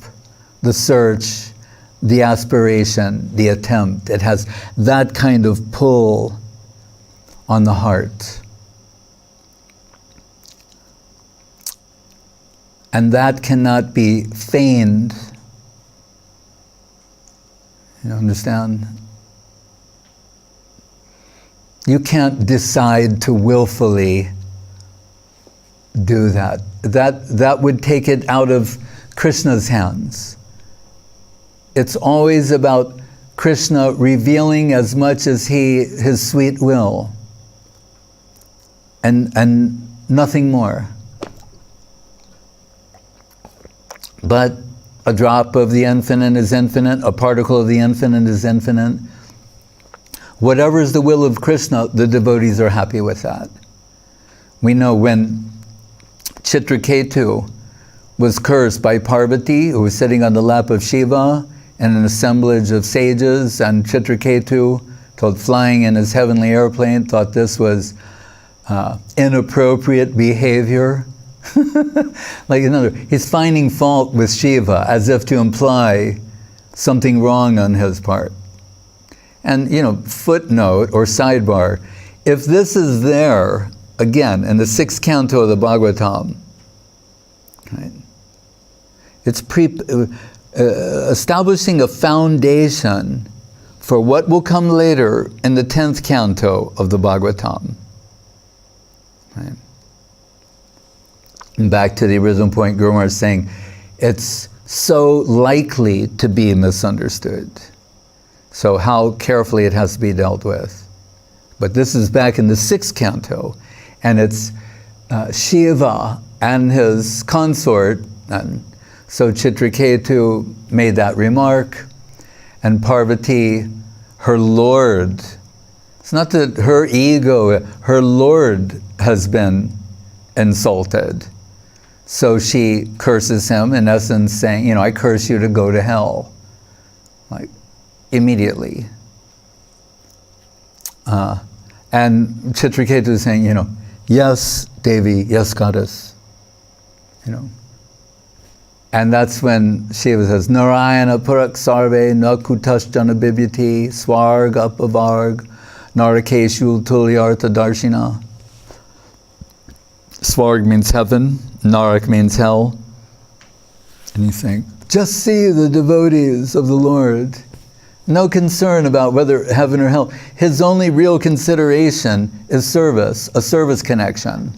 the search, the aspiration, the attempt. It has that kind of pull on the heart. And that cannot be feigned. You understand? You can't decide to willfully do that. That would take it out of Krishna's hands. It's always about Krishna revealing as much as his sweet will, and nothing more. But a drop of the infinite is infinite, a particle of the infinite is infinite. Whatever is the will of Krishna, the devotees are happy with that. We know when Chitraketu was cursed by Parvati, who was sitting on the lap of Shiva in an assemblage of sages, and Chitraketu, told flying in his heavenly airplane, thought this was inappropriate behavior. Like another, he's finding fault with Shiva as if to imply something wrong on his part. And, footnote or sidebar, if this is there, again, in the 6th canto of the Bhagavatam, right, it's establishing a foundation for what will come later in the 10th canto of the Bhagavatam. Right? And back to the original point, Guru Maharaj is saying, it's so likely to be misunderstood. So how carefully it has to be dealt with. But this is back in the 6th canto, and it's Shiva and his consort, and so Chitraketu made that remark, and Parvati, her lord, it's not that her ego, her lord has been insulted. So she curses him, in essence saying, I curse you to go to hell. Like, immediately. And Chitraketu is saying, yes, Devi, yes, goddess. And that's when Shiva says, Narayana Purak Sarve Nakutas Jana Bibhyati Swarg Apavarg Narakeshu Tulyartha Darshina. Swarg means heaven, Narak means hell. And you think, just see the devotees of the Lord. No concern about whether heaven or hell. His only real consideration is service, a service connection.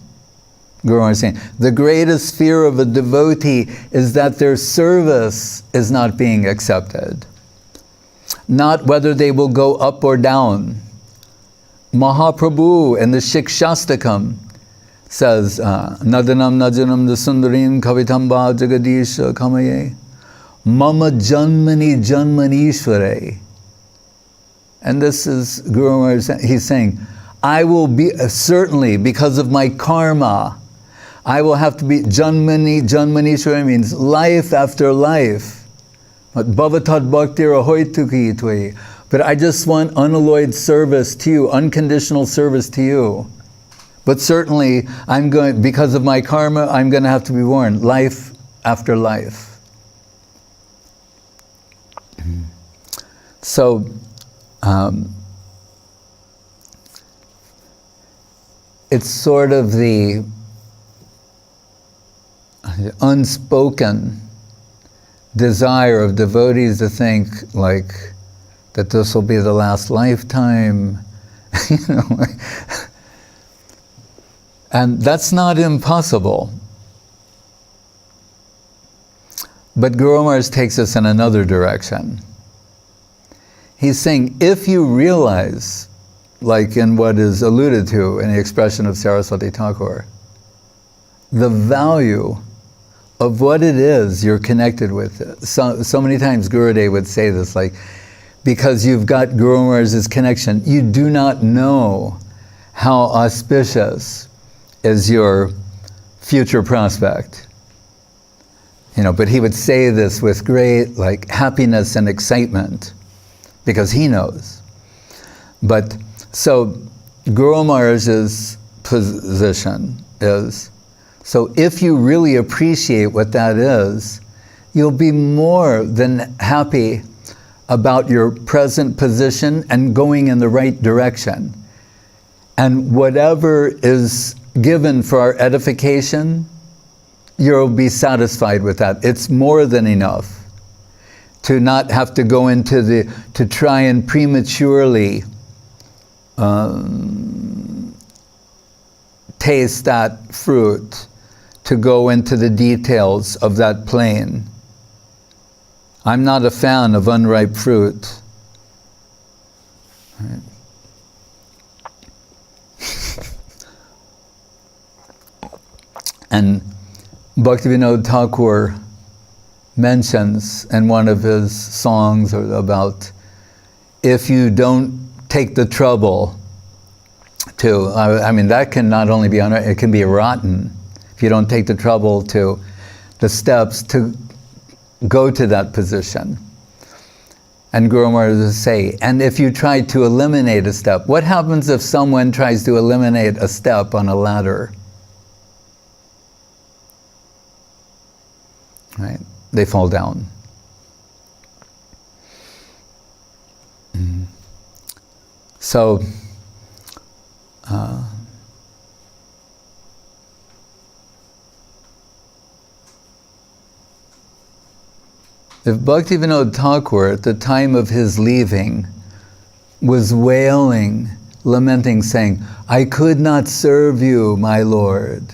Guru Maharaj is saying, the greatest fear of a devotee is that their service is not being accepted. Not whether they will go up or down. Mahaprabhu in the Shikshastakam says, Nadanam Najanam Dasundarim Kavitamba Jagadisha Kamaye Mama Janmani Janmanishvare. And this is Guru Maharaj, he's saying, I will be, certainly because of my karma, I will have to be Janmanishvara means life after life. Bhavatat bhaktir ahoituki tvai. But I just want unalloyed service to you, unconditional service to you. But certainly, because of my karma, I'm going to have to be born life after life. So, it's sort of the unspoken desire of devotees to think like that this will be the last lifetime, And that's not impossible. But Guru Maharaj takes us in another direction. He's saying, if you realize, like in what is alluded to in the expression of Saraswati Thakur, the value of what it is you're connected with. So many times Gurudev would say this, like, because you've got Guru Maharaj's connection, you do not know how auspicious is your future prospect. You know, but he would say this with great, like, happiness and excitement, because he knows. But, so, Guru Maharaj's position is, so if you really appreciate what that is, you'll be more than happy about your present position and going in the right direction. And whatever is given for our edification, you'll be satisfied with that. It's more than enough to not have to go into to try and prematurely taste that fruit, to go into the details of that plane. I'm not a fan of unripe fruit. Right. And Bhaktivinoda Thakur mentions in one of his songs about, if you don't take the trouble to, I mean, that can not only be unripe, it can be rotten. If you don't take the trouble to, the steps to go to that position. And Guru Maharaj will say, and if you try to eliminate a step, what happens if someone tries to eliminate a step on a ladder? Right? They fall down. So, if Bhaktivinoda Thakur, at the time of his leaving, was wailing, lamenting, saying, I could not serve you, my Lord.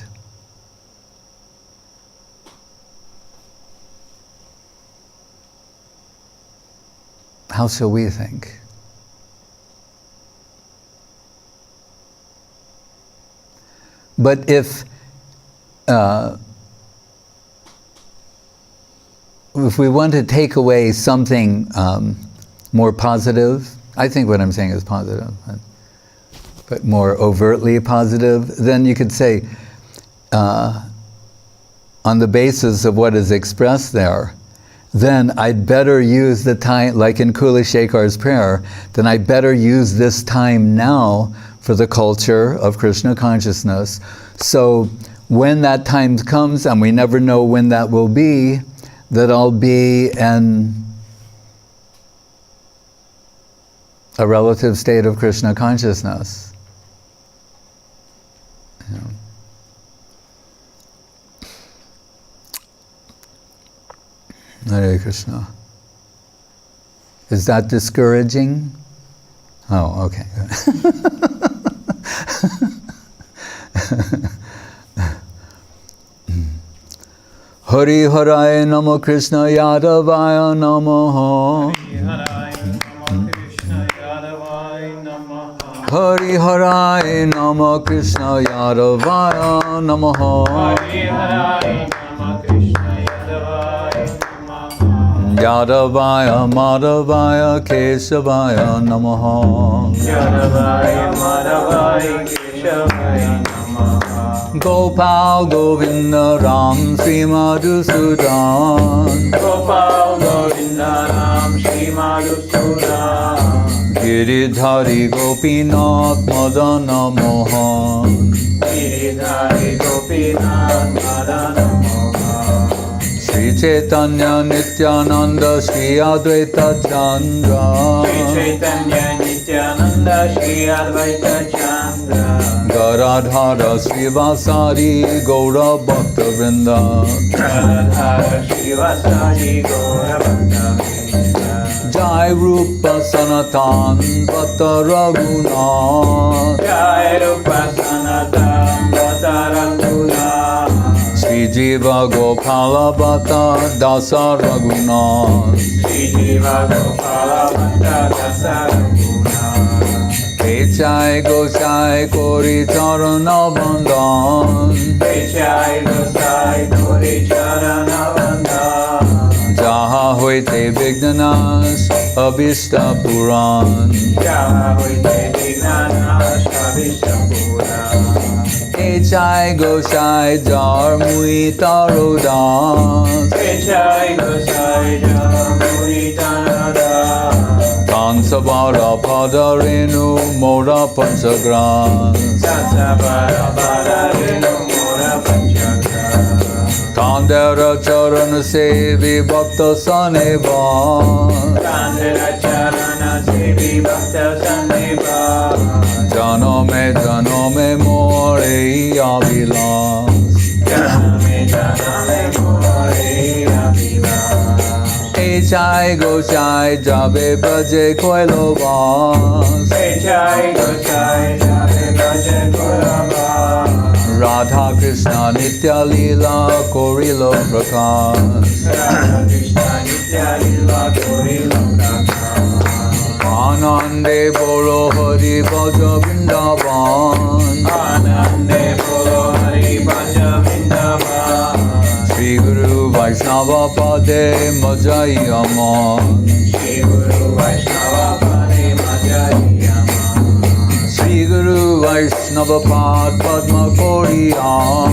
How shall we think? But if we want to take away something more positive, I think what I'm saying is positive, but more overtly positive, then you could say, on the basis of what is expressed there, then I'd better use the time, like in Kuli Shekhar's prayer, then I'd better use this time now for the culture of Krishna consciousness. So when that time comes, and we never know when that will be, that I'll be in a relative state of Krishna consciousness. You know. Hare Krishna. Is that discouraging? Oh, okay. Hari Harai Namo Krishna Yadavaya Namo. Hari Harai Namo Krishna Yadavaya Namo. Yadavaya Madhavaya Keshavaya Namaha. Yadavaya Madhavaya Keshavaya Namaha. Gopal Govinda Ram Sri Madhusudan. Gopal Govinda Ram Sri Madhusudan. Giridhari Gopinath Madana Mohan. Giridhari Gopinath Madana Mohan. Sri Chaitanya Nityananda Sri Advaita Chandra. Sri Chaitanya Nityananda Sri Advaita Chandra. Garadhara Sri Vasari Gaura Bhakta Vrinda. Garadhara Sri Vasari Gaura Bhakta Vrinda. Jai Rupa Sanatan Bhatta Raghunath. Jai Rupa Sanatan Bhatta Jiva Gopala Bhatta Dasa Raghunath Shri Jiva Gopala Bhatta Dasa Raghunath Pechai Gosai Kori Charana Bandhan Pechai Gosai Kori Charana Bandhan Jaha Hoite Vignanas Abhishta Puran Jaha Hoite Vignanas Abhishta Puran Pechai Gosai Jar Mui Tarodas Pechai Gosai Jar Mui Tarodas Tansabara Padarenu Mora Panchagras Tansabara Padarenu Mora Panchagras Kandera Charana Sevi Bhakta Saneva Kandera Charana Sevi Bhakta Saneva Janame More Avilas Janame More Avilas Pechai Gosai Jabe Bhaje Koilovas Pechai Gosai Jabe Bhaje Koilovas Radha Krishna Nitya Leela Korilo Prakash Radha Krishna Nitya Leela Korilo Prakash Anande Bolo Hari Bhaja Vrindavan Anande Bolo Hari Bhaja Vrindavan Shri Guru Vaishnava Pade Majai Aman Shri Guru Vaishnava Pade Majai Aman Shri Guru Vaishnava Pad Padma Koriyan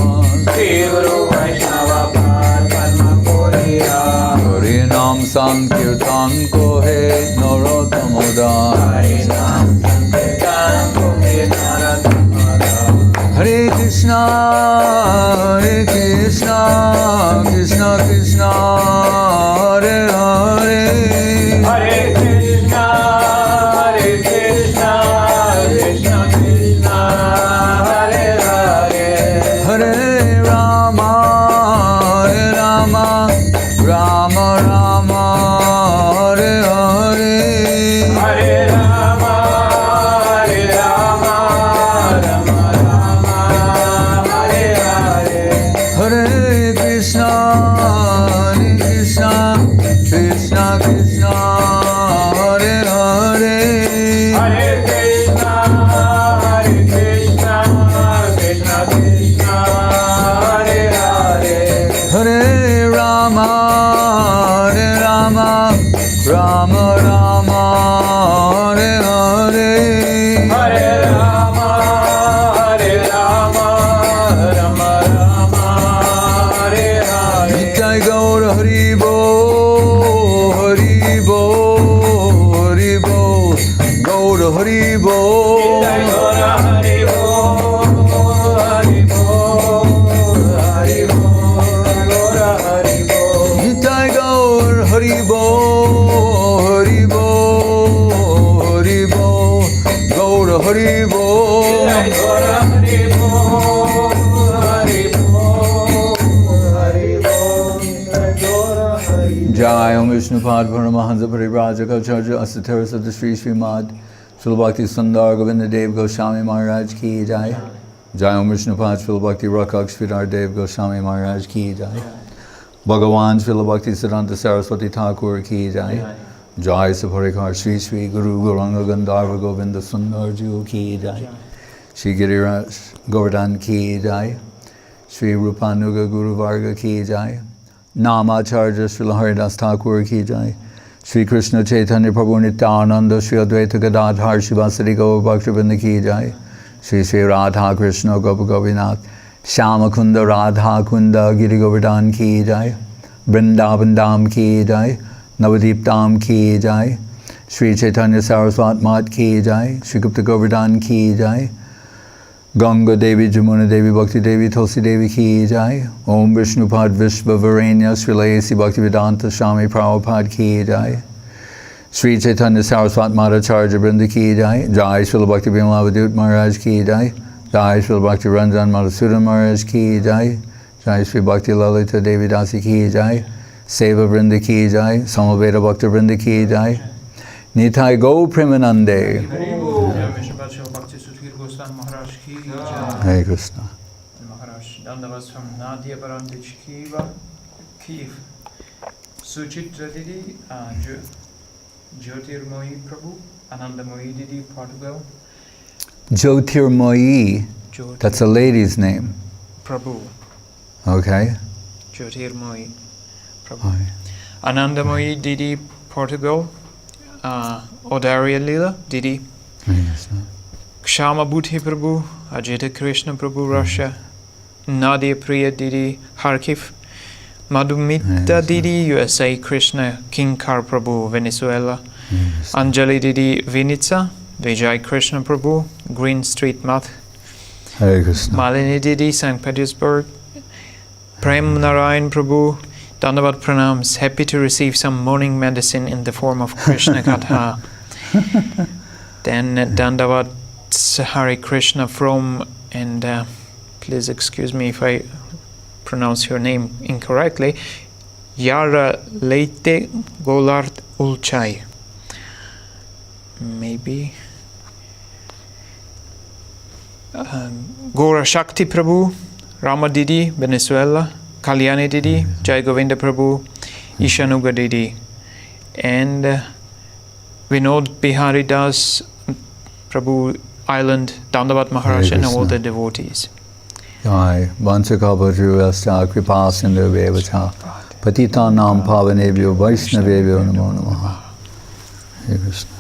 Shri Guru Vaishnava Pad Padma Koriyan Harinam Sankirtan Kohe Narottamoda Harinam Sankirtan Kohe Narottamoda Hare Krishna Krishna Krishna Hare Hare Hare Krishna Krishna Krishna Hare Hare Hare Rama Rama Rama Hare Hare Hare Rama Rama Rama Hare Hare Hare Krishna Krishna Krishna Hare Hare Hare Krishna Krishna Krishna Hare Hare Hare Rama Rama Hare Hare Hare Rama Rama Hare Hare Jai Gaur Hari Bo Hari Bo Gaur Hari Bo Jai Gaura Hari Bo Hari Bo Hari Bo Gaura Hari Bo Jai Gaur Hari Bo Hari Bo Gaur Hari Bo Jai Gaura Hari Bo Hari Bo Hari Bo Jai Gaura Hari Jai Om Vishnupad Paramahansa Parivraja Acharya Asatara Sada Sri Srimad Srila Bhakti Sundar Govinda Dev Goswami Maharaj Ki Jai Jai Om Vishnupad Srila Bhakti Rakshak Sridhar Dev Goswami Maharaj Ki Jai Bhagavan Srila Bhakti Siddhanta Saraswati Thakur Ki Jai Jai Saparikar Sri Sri Guru Gauranga Gandharva Govinda Sundar Ju Ki Jai Shri Giriraj Govardhan Ki Jai Shri Rupanuga Guru Varga Ki Jai Namacharya Srila Haridas Thakur Ki Jai Shri Krishna Chaitanya Prabhu Nityananda Shri Advaita Gadadhar Shivasari Gaur Bhaktivinoda Ki Jai Shri Shri Radha Krishna Gopa Govinath Shyama Kunda Radha Kunda Giri Govardhan Ki Jai Vrindavan Dham Ki Jai Navadip Dham Ki Jai Shri Chaitanya Saraswat Mat Ki Jai Shri Gupta Govardhan Ki Jai Ganga Devi Jamuna Devi Bhakti Devi Tulsi Devi Ki Jai Om Vishnupad Vishva Varenya Srilasi Bhakti Vedanta Swami Prabhupada Ki Jai Sri Chaitanya Saraswat Madhacharya Brinda Ki Jai Jai Srila Bhakti Bhimalavadut Maharaj Ki Jai Jai Srila Bhakti Ranjan Madhusudan Maharaj Ki Jai Jai Sri Bhakti Lalita Devi Dasi Ki Jai Seva Brinda Ki Jai Samaveda Bhakti Brinda Ki Jai Nitai Go Premanande Bhakti Sudhir Goswami Maharaj ki jai. Hare Krishna Maharaj Maharaj. Dandavats from Nadia Barandich Kiva, Kiev. Suchitra Didi, Jyotirmoyi Prabhu, Anandamoyi Didi, Portugal. Jyotirmoyi, that's a lady's name. Prabhu. Okay. Jyotirmoyi Prabhu. Anandamoyi Didi, Portugal. Odaria Lila Didi. Yes. Kshama Bhuti Prabhu, Ajita Krishna Prabhu, Russia. Nadia Priya Didi, Kharkiv. Madhumita Didi, USA. Krishna Kinkar Prabhu, Venezuela. Yes. Anjali Didi, Vinica. Vijay Krishna Prabhu, Green Street Math. Hare Krishna. Malini Didi, St. Petersburg. Prem Narayan Prabhu, Dandavat Pranams. Happy to receive some morning medicine in the form of Krishna Katha. Then Dandavat Hare Krishna from, and please excuse me if I pronounce your name incorrectly, Yara Leite Golart Ulchai. Maybe. Gora Shakti Prabhu, Rama Didi, Venezuela, Kalyani Didi, Jai Govinda Prabhu, Ishanuga Didi, and Vinod Bihari Das Prabhu Island, Dandavat Maharaj, and all the devotees. Jai, Vanchakapajurascha Kripa Sindhu Vevacha Patitanam Pavanebhyo Vaishnavebhyo Namo Namaha. Hare Krishna.